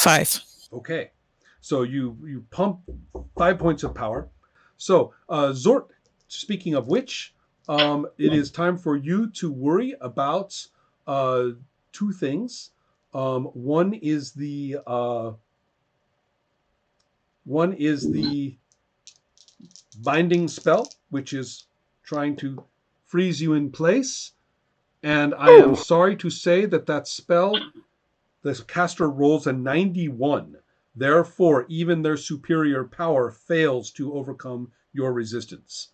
5. Okay. So you pump 5 points of power. So, Zort, speaking of which, it is time for you to worry about two things. One is the binding spell, which is trying to freeze you in place. And I am sorry to say that spell, the caster rolls a 91. Therefore, even their superior power fails to overcome your resistance.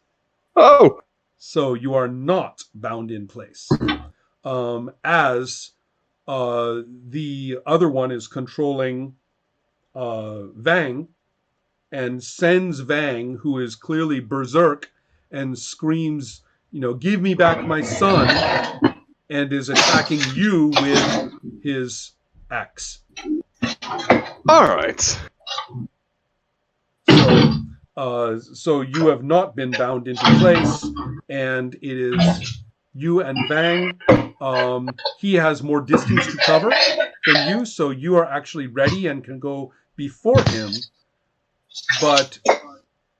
Oh! So you are not bound in place. As the other one is controlling Vang and sends Vang, who is clearly berserk, and screams, give me back my son, and is attacking you with his axe. All right. So you have not been bound into place, and it is you and Vang. He has more distance to cover than you, so you are actually ready and can go before him. But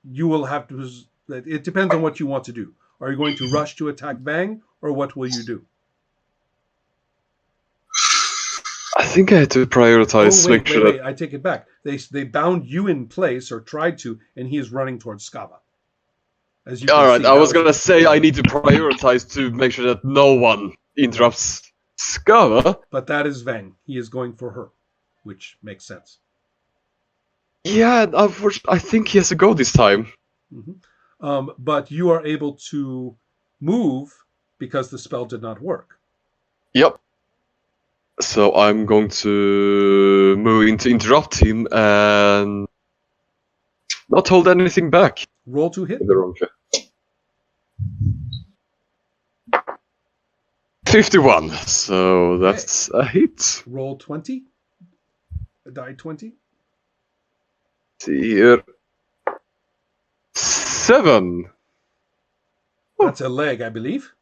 you will have to. It depends on what you want to do. Are you going to rush to attack Vang, or what will you do? I think I had to prioritize. Wait. I take it back. They bound you in place, or tried to, and he is running towards Skava. As you All right, see, I was going to say I need to prioritize to make sure that no one interrupts Skava. But that is Vang. He is going for her, which makes sense. Yeah, I think he has to go this time. Mm-hmm. But you are able to move because the spell did not work. Yep. So I'm going to move in to interrupt him and not hold anything back. Roll to hit. 51. So that's a hit. Roll 20. Die 20. See here. 7. That's a leg, I believe.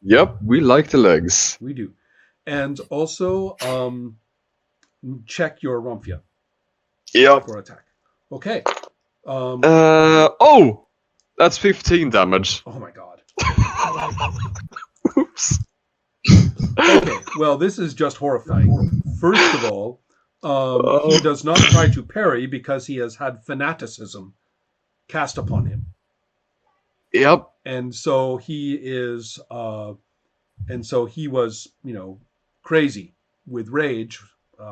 Yep, we like the legs. We do. And also, check your Romphia. Yep. For attack. Okay. That's 15 damage. Oh my god. Oops. Okay, well, this is just horrifying. First of all, he does not try to parry because he has had fanaticism cast upon him. Yep. And so he was, crazy with rage,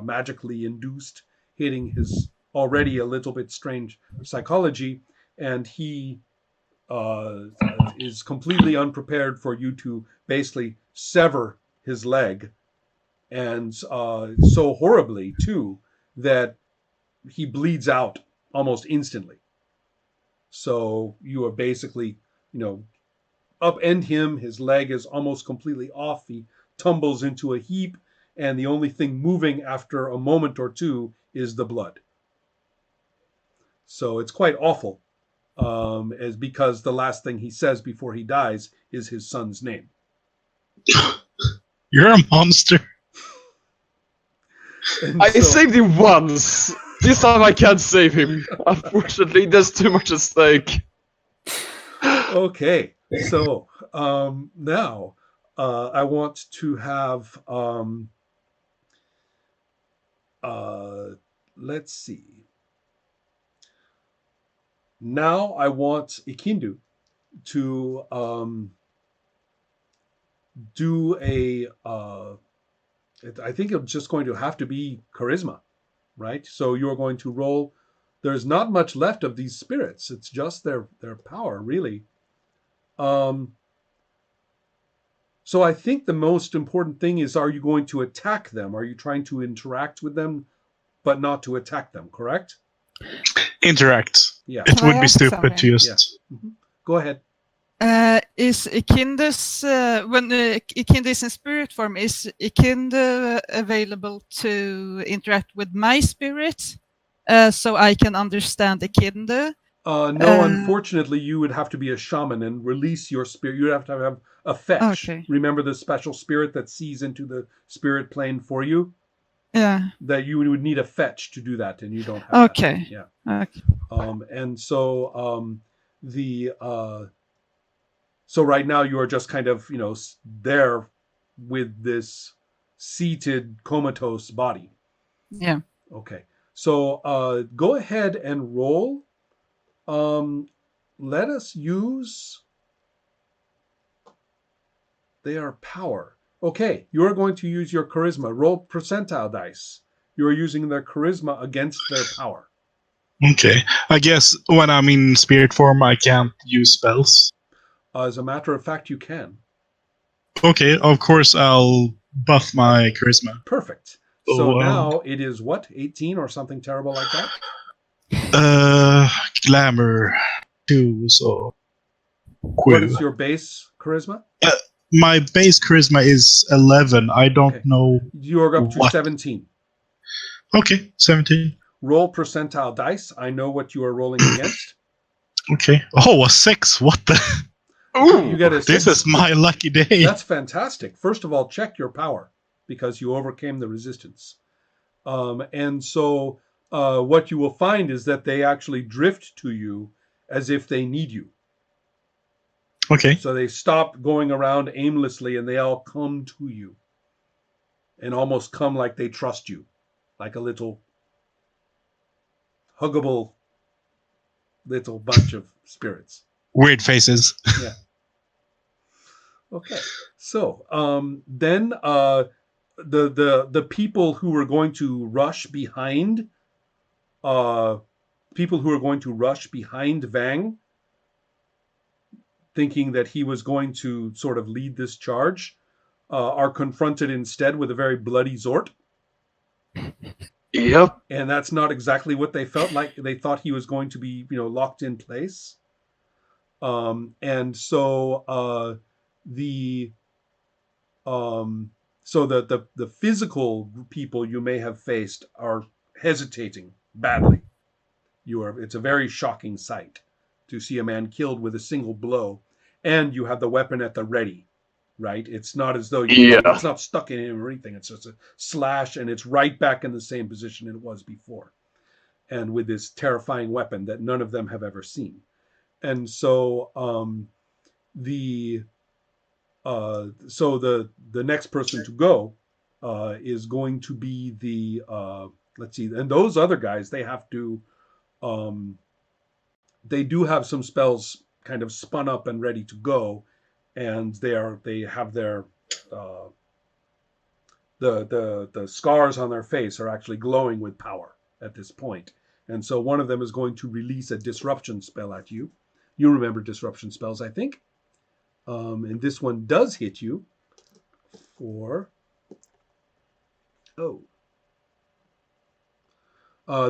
magically induced, hitting his already a little bit strange psychology, and he is completely unprepared for you to basically sever his leg, and so horribly too that he bleeds out almost instantly. So you are basically, upend him. His leg is almost completely off. He tumbles into a heap, and the only thing moving after a moment or two is the blood. So it's quite awful, as because the last thing he says before he dies is his son's name. You're a monster. I saved him once. This time I can't save him. Unfortunately, there's too much at stake. Okay, so now I want to have let's see. Now I want Ikindu to do a I think it's just going to have to be charisma, right? So you're going to roll. There's not much left of these spirits. It's just their power, really. So I think the most important thing is, are you going to attack them? Are you trying to interact with them, but not to attack them, correct? Interact. Yeah. It would be stupid to just... Yeah. Mm-hmm. Go ahead. Is Ikindu's, when Ikindu is in spirit form, is Ikindu available to interact with my spirit so I can understand Ikindu? No, unfortunately, you would have to be a shaman and release your spirit. You would have to have a fetch. Okay. Remember the special spirit that sees into the spirit plane for you? Yeah. that you would need a fetch to do that, and you don't have Okay. that. Yeah. Okay. And so so right now you are just kind of there with this seated comatose body. Yeah. Okay. So go ahead and roll. Let us use their power. Okay, you are going to use your charisma. Roll percentile dice. You are using their charisma against their power. Okay. I guess when I'm in spirit form, I can't use spells. As a matter of fact, you can. Okay, of course I'll buff my charisma. Perfect. So Oh, now it is what, 18 or something terrible like that? Glamour 2, so... What is your base charisma? My base charisma is 11. I don't Okay. know You are up to what. 17. Okay, 17. Roll percentile dice. I know what you are rolling against. Okay. Oh, a 6. What the? You get a 6. This is my lucky day. That's fantastic. First of all, check your power because you overcame the resistance. And so what you will find is that they actually drift to you as if they need you. Okay. So they stop going around aimlessly and they all come to you and almost come like they trust you, like a little huggable little bunch of spirits. Weird faces. Yeah. Okay. So then the people who were going to rush behind Vang, thinking that he was going to sort of lead this charge, are confronted instead with a very bloody Zort. Yep. And that's not exactly what they felt like. They thought he was going to be, locked in place. And so the physical people you may have faced are hesitating badly. It's a very shocking sight to see a man killed with a single blow, and you have the weapon at the ready, right? It's not as though it's not stuck in him or anything. It's just a slash, and it's right back in the same position it was before, and with this terrifying weapon that none of them have ever seen. And so the next person to go is going to be the let's see, and those other guys, they have to they do have some spells kind of spun up and ready to go, and they have their the scars on their face are actually glowing with power at this point. And so one of them is going to release a disruption spell at you. You remember disruption spells, I think. And this one does hit you for...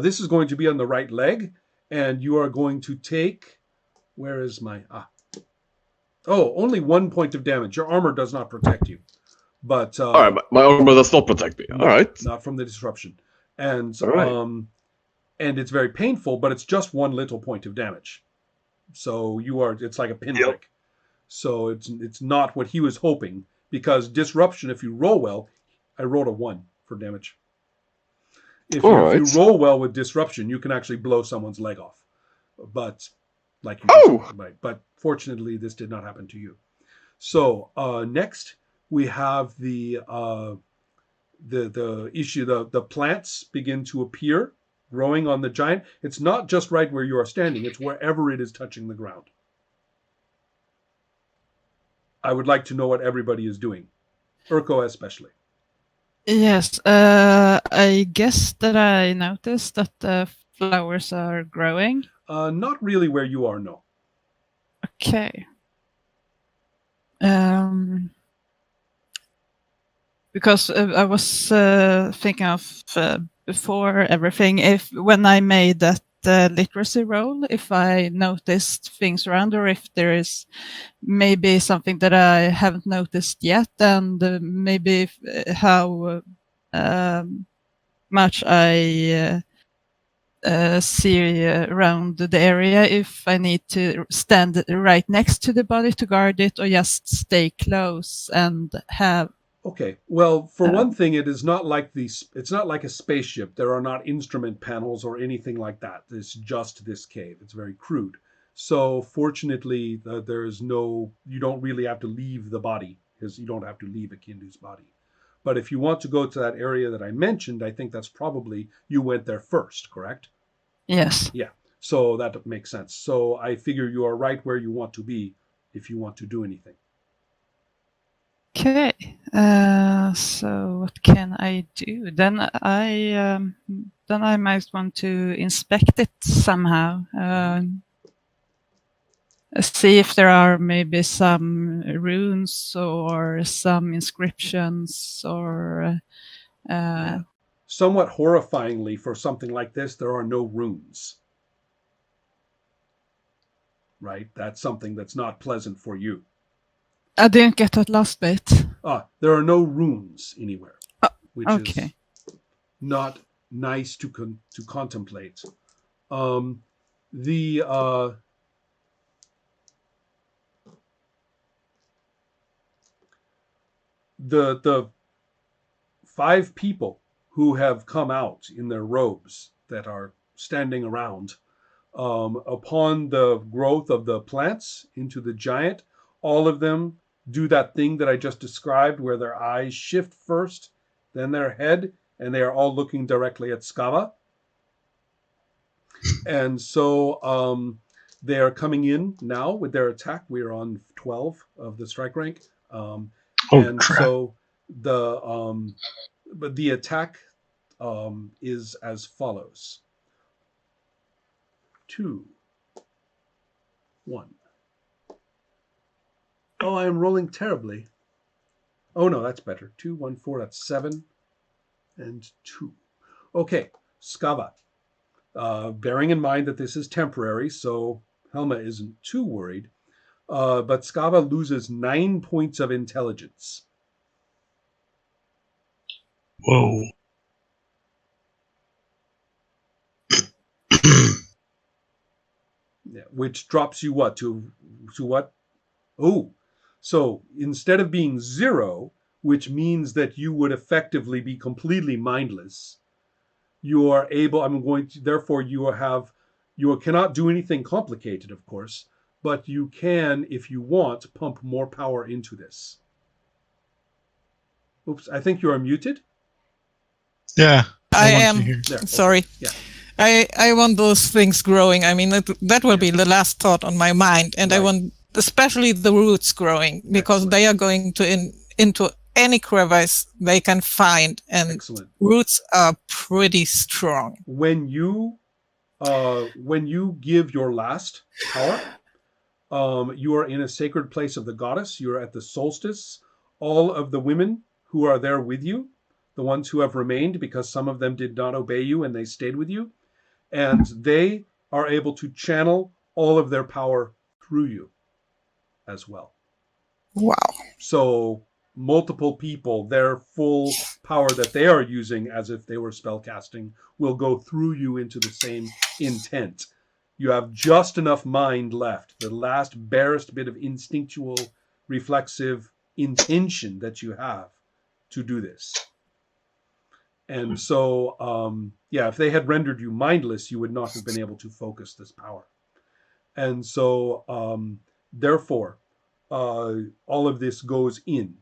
this is going to be on the right leg, and you are going to take... Where is my... only 1 point of damage. Your armor does not protect you. But all right, my armor does not protect me. All right. Not from the disruption. And right. And it's very painful, but it's just 1 little point of damage. So it's like a pinprick. Yep. So it's not what he was hoping, because disruption, if you roll well, I rolled a 1 for damage. If you roll well with disruption, you can actually blow someone's leg off. But but fortunately this did not happen to you. So next we have the issue. The plants begin to appear, growing on the giant. It's not just right where you are standing, it's wherever it is touching the ground. I would like to know what everybody is doing. Urko especially. Yes, I guess that I noticed that the flowers are growing. Not really where you are, no. Okay. Because I was thinking of before everything, when I made that literacy roll, if I noticed things around, or if there is maybe something that I haven't noticed yet, and maybe how much I see around the area, if I need to stand right next to the body to guard it, or just stay close and have Okay. Well, for one thing, it's not like a spaceship. There are not instrument panels or anything like that. It's just this cave. It's very crude. So fortunately, you don't really have to leave the body, because you don't have to leave a Kindu's body. But if you want to go to that area that I mentioned, I think that's probably, you went there first, correct? Yes. Yeah. So that makes sense. So I figure you are right where you want to be if you want to do anything. Okay. So what can I do? Then I might want to inspect it somehow. See if there are maybe some runes or some inscriptions or. Yeah. Somewhat horrifyingly, for something like this, there are no runes. Right? That's something that's not pleasant for you. I didn't get that last bit. There are no runes anywhere, which Okay. is not nice to contemplate. The 5 people who have come out in their robes that are standing around, upon the growth of the plants into the giant, all of them do that thing that I just described, where their eyes shift first, then their head, and they are all looking directly at Skava. And so they are coming in now with their attack. We are on 12 of the strike rank. And crap. so but the attack is as follows: 2, 1. Oh, I am rolling terribly. Oh no, that's better. 2, 1, 4. That's 7 and 2. Okay, Skava. Bearing in mind that this is temporary, so Helma isn't too worried. But Skava loses 9 points of intelligence. Whoa. Yeah, which drops you what to what? Oh, so instead of being 0, which means that you would effectively be completely mindless, you are able. Therefore, you cannot do anything complicated, of course, but you can, if you want, pump more power into this. Oops, I think you are muted. Yeah. I want am. to hear. There, Sorry. okay. Yeah. I want those things growing. I mean, that will be the last thought on my mind. And I Right. want especially the roots growing, because Excellent. they are going to into any crevice they can find. And Excellent. roots are pretty strong. When you give your last power, you are in a sacred place of the goddess. You are at the solstice. All of the women who are there with you, the ones who have remained, because some of them did not obey you and they stayed with you, and they are able to channel all of their power through you as well. Wow. So multiple people, their full power that they are using as if they were spellcasting, will go through you into the same intent. You have just enough mind left, the last barest bit of instinctual, reflexive intention that you have to do this. And so, if they had rendered you mindless, you would not have been able to focus this power. And so, therefore, all of this goes in.